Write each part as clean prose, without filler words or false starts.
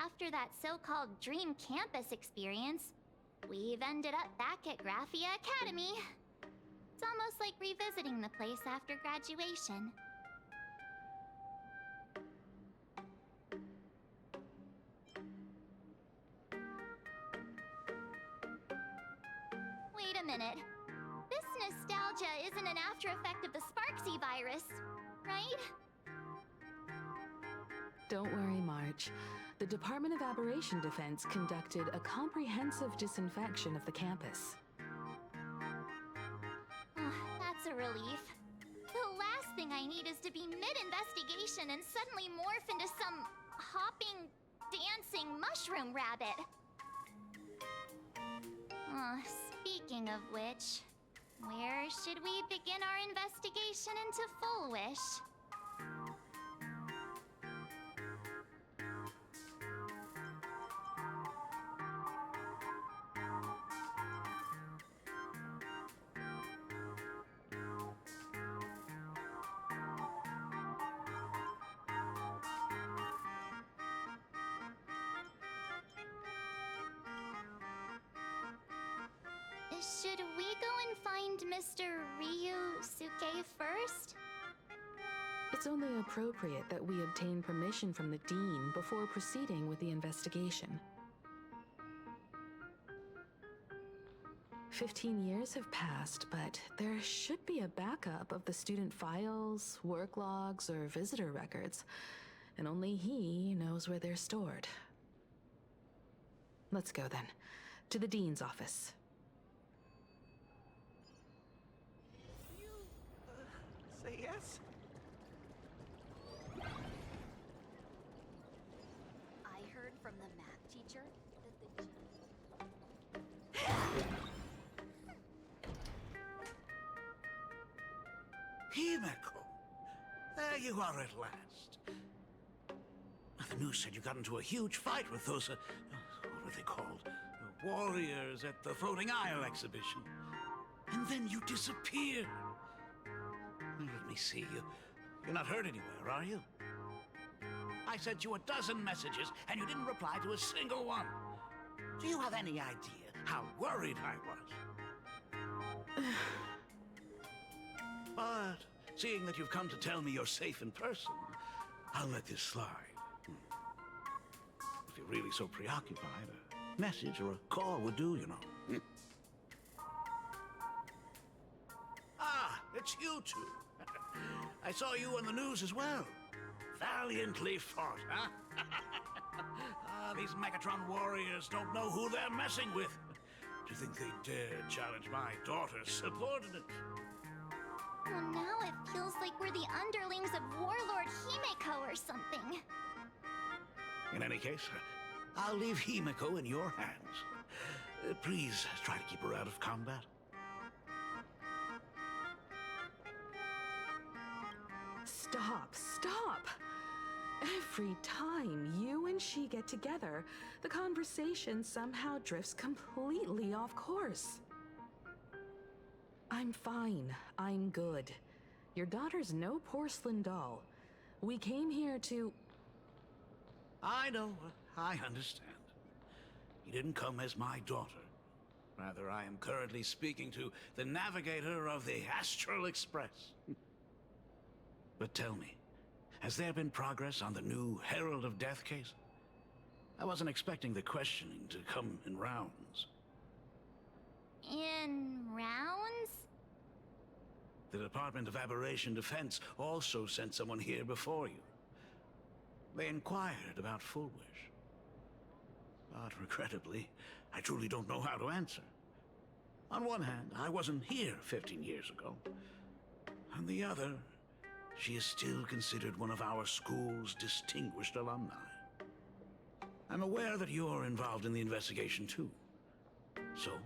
after that so-called dream campus experience, we've ended up back at Graphia Academy. It's almost like revisiting the place after graduation. Wait a minute. This nostalgia isn't an after effect of the Sparksy virus, right? Don't worry, March. The Department of Aberration Defense conducted a comprehensive disinfection of the campus. That's a relief. The last thing I need is to be mid-investigation and suddenly morph into some hopping, dancing mushroom rabbit. Speaking of which, where should we begin our investigation into Fulwish? Should we go and find Mr. Ryusuke first? It's only appropriate that we obtain permission from the Dean before proceeding with the investigation. 15 years have passed, but there should be a backup of the student files, work logs, or visitor records, and only he knows where they're stored. Let's go then, to the Dean's office. Say yes? I heard from the math teacher that the... Himeko! There you are at last. The news said you got into a huge fight with those, what were they called? Warriors at the Floating Isle exhibition. And then you disappeared. Let me see you. You're not hurt anywhere, are you? I sent you a dozen messages, and you didn't reply to a single one. Do you have any idea how worried I was? But seeing that you've come to tell me you're safe in person, I'll let this slide. If you're really so preoccupied, a message or a call would do, you know. Ah, it's you two. I saw you on the news as well. Valiantly fought, huh? These Megatron warriors don't know who they're messing with. Do you think they dare challenge my daughter's subordinate? Well, now it feels like we're the underlings of Warlord Himeko or something. In any case, I'll leave Himeko in your hands. Please try to keep her out of combat. Stop! Every time you and she get together, the conversation somehow drifts completely off course. I'm fine. I'm good. Your daughter's no porcelain doll. We came here to... I know. I understand. You didn't come as my daughter. Rather, I am currently speaking to the navigator of the Astral Express. But tell me, has there been progress on the new Herald of Death case? I wasn't expecting the questioning to come in rounds. In rounds? The Department of Aberration Defense also sent someone here before you. They inquired about Fulwish. But regrettably, I truly don't know how to answer. On one hand, I wasn't here 15 years ago. On the other, she is still considered one of our school's distinguished alumni. I'm aware that you're involved in the investigation too. So,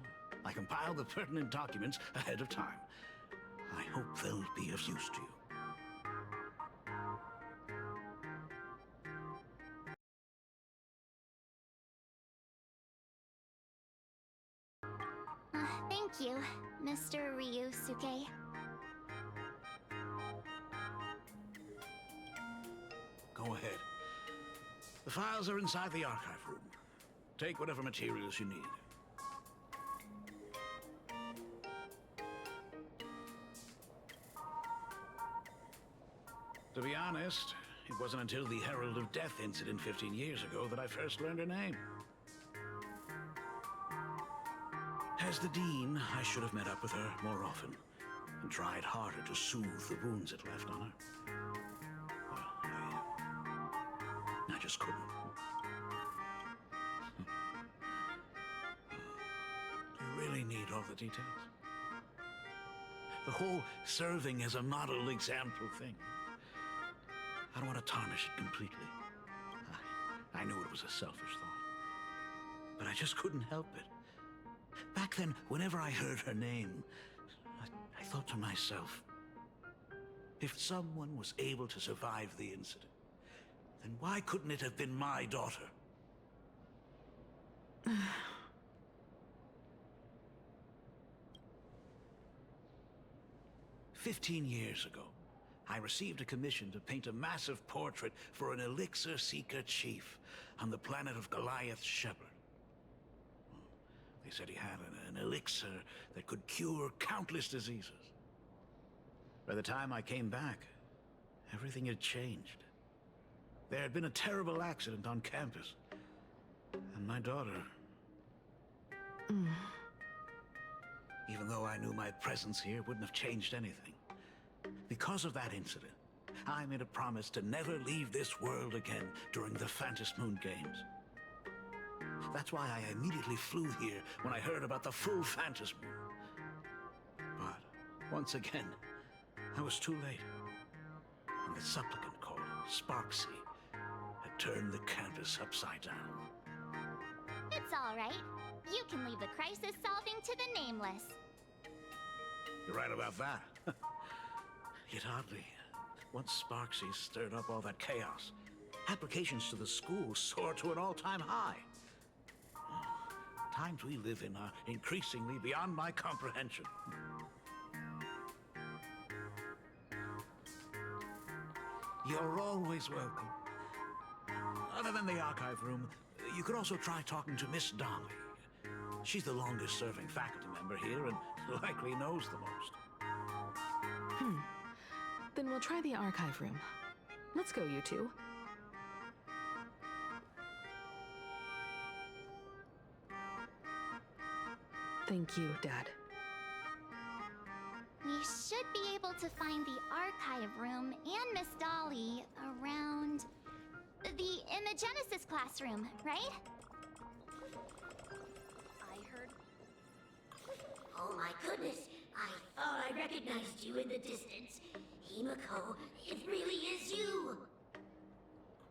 I compiled the pertinent documents ahead of time. I hope they'll be of use to you. Thank you, Mr. Ryusuke. Go ahead. The files are inside the archive room. Take whatever materials you need. To be honest, it wasn't until the Herald of Death incident 15 years ago that I first learned her name. As the Dean, I should have met up with her more often and tried harder to soothe the wounds it left on her. Well, I just couldn't. Do you really need all the details? The whole serving as a model example thing. I don't want to tarnish it completely. I knew it was a selfish thought. But I just couldn't help it. Back then, whenever I heard her name, I thought to myself, if someone was able to survive the incident, then why couldn't it have been my daughter? 15 years ago, I received a commission to paint a massive portrait for an elixir seeker chief on the planet of Goliath Shepherd. They said he had an elixir that could cure countless diseases. By the time I came back, everything had changed. There had been a terrible accident on campus, and my daughter... Even though I knew my presence here wouldn't have changed anything. Because of that incident, I made a promise to never leave this world again during the Phantom Moon Games. That's why I immediately flew here when I heard about the full Phantom Moon. But, once again, I was too late. And the supplicant called Sparksy had turned the campus upside down. It's all right. You can leave the crisis solving to the Nameless. You're right about that. Yet oddly, once Sparksy stirred up all that chaos, applications to the school soared to an all-time high. Times we live in are increasingly beyond my comprehension. You're always welcome. Other than the archive room, you could also try talking to Miss Dolly. She's the longest-serving faculty member here and likely knows the most. Then we'll try the archive room. Let's go, you two. Thank you, Dad. We should be able to find the archive room and Miss Dolly around the Imagenesis classroom, right? I heard. Oh my goodness, I thought I recognized you in the distance. Himiko, it really is you!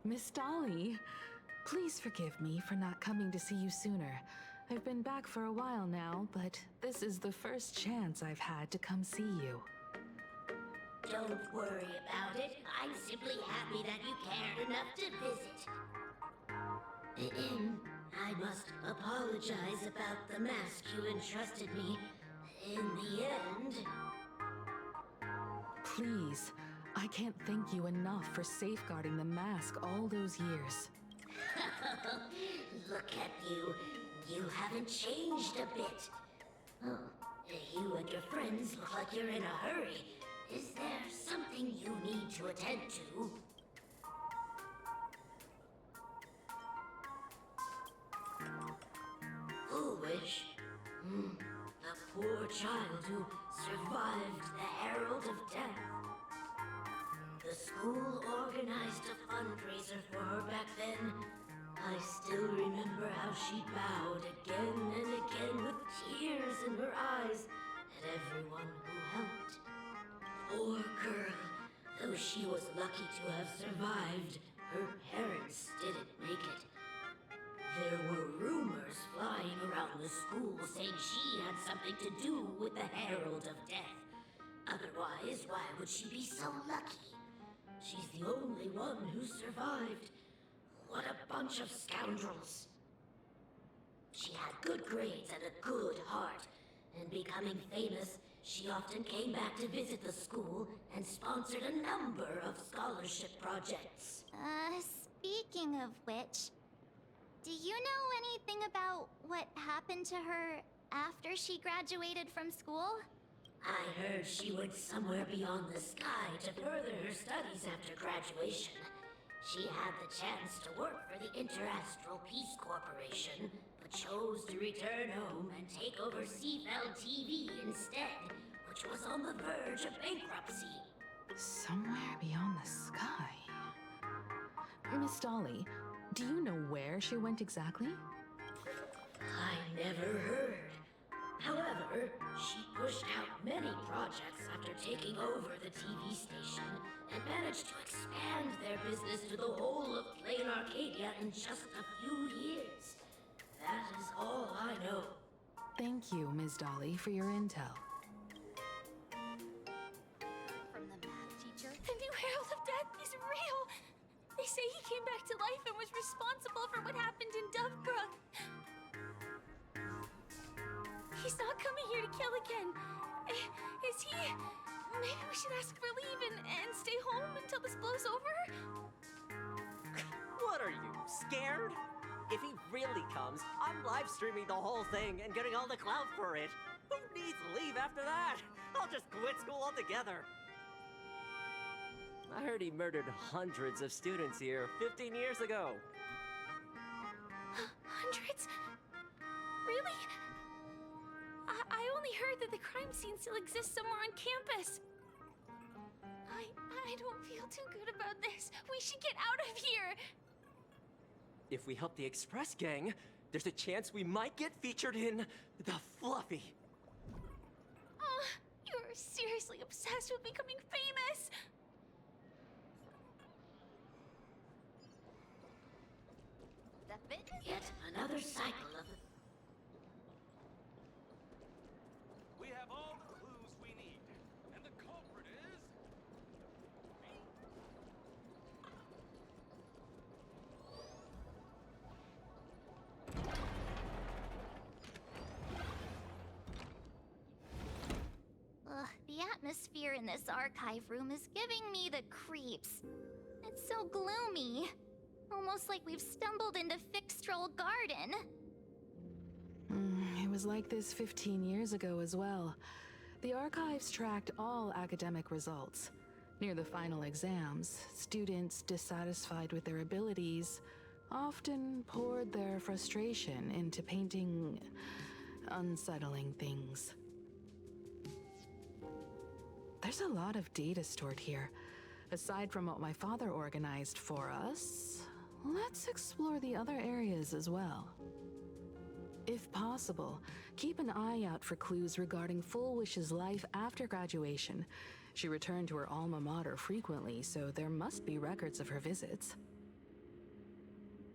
Miss Dolly, please forgive me for not coming to see you sooner. I've been back for a while now, but this is the first chance I've had to come see you. Don't worry about it. I'm simply happy that you cared enough to visit. I must apologize about the mask you entrusted me. In the end... Please, I can't thank you enough for safeguarding the mask all those years. Look at you. You haven't changed a bit. Oh, you and your friends look like you're in a hurry. Is there something you need to attend to? Fulwish? The poor child who survived the Herald of Death. The school organized a fundraiser for her back then. I still remember how she bowed again and again with tears in her eyes at everyone who helped. Poor girl. Though she was lucky to have survived, her parents didn't make it. There were rumors flying around the school saying she had something to do with the Herald of Death. Otherwise, why would she be so lucky? She's the only one who survived. What a bunch of scoundrels. She had good grades and a good heart. And becoming famous, she often came back to visit the school and sponsored a number of scholarship projects. Speaking of which, do you know anything about what happened to her after she graduated from school? I heard she went somewhere beyond the sky to further her studies after graduation. She had the chance to work for the Interastral Peace Corporation, but chose to return home and take over Seafell TV instead, which was on the verge of bankruptcy. Somewhere beyond the sky. Miss Dolly, do you know where she went exactly? I never heard. However, she pushed out many projects after taking over the TV station and managed to expand their business to the whole of Planarcadia in just a few years. That is all I know. Thank you, Ms. Dolly, for your intel. From the math teacher? The new Herald of Death is real! They say he came back to life and was responsible for what happened in Dovebrook. He's not coming here to kill again. Is he? Maybe we should ask for leave and stay home until this blows over? What are you, scared? If he really comes, I'm live streaming the whole thing and getting all the clout for it. Who needs leave after that? I'll just quit school altogether. I heard he murdered hundreds of students here 15 years ago. Hundreds? Really? I only heard that the crime scene still exists somewhere on campus. I don't feel too good about this. We should get out of here. If we help the Express Gang, there's a chance we might get featured in The Fluffy. You're seriously obsessed with becoming famous. The fitness? Yet another cycle of the... We have all the clues we need, and the culprit is... Ugh, the atmosphere in this archive room is giving me the creeps. It's so gloomy. Almost like we've stumbled into Fixtroll Garden. It was like this 15 years ago as well. The archives tracked all academic results. Near the final exams, students dissatisfied with their abilities often poured their frustration into painting unsettling things. There's a lot of data stored here. Aside from what my father organized for us, let's explore the other areas as well. If possible, keep an eye out for clues regarding Fulwish's life after graduation. She returned to her alma mater frequently, so there must be records of her visits.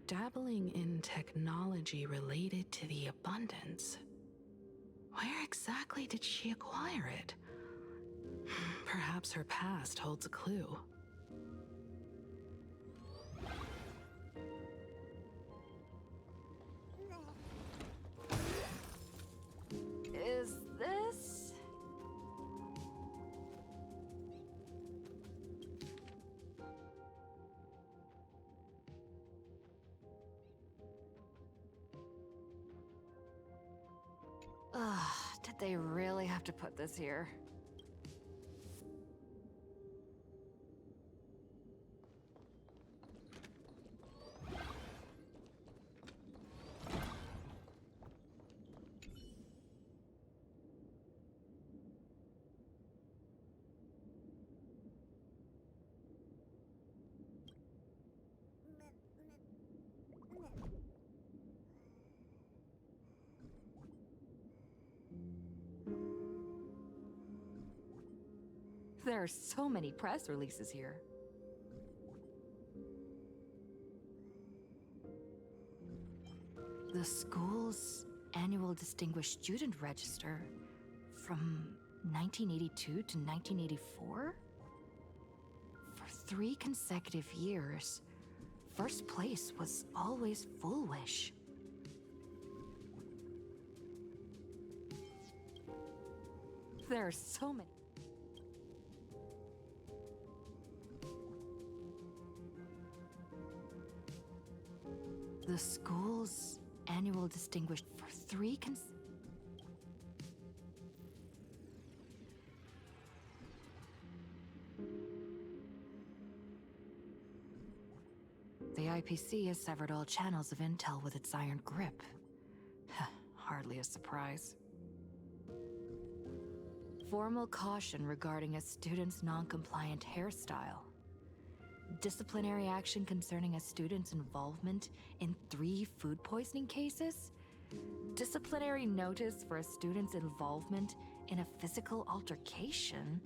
Dabbling in technology related to the abundance. Where exactly did she acquire it? Perhaps her past holds a clue. Is this? Ugh, did they really have to put this here? There are so many press releases here. The school's annual Distinguished Student Register from 1982 to 1984? For 3 consecutive years, first place was always Fulwish. There are so many. The school's annual distinguished for 3 The IPC has severed all channels of intel with its iron grip. Hardly a surprise. Formal caution regarding a student's non-compliant hairstyle. Disciplinary action concerning a student's involvement in 3 food poisoning cases. Disciplinary notice for a student's involvement in a physical altercation.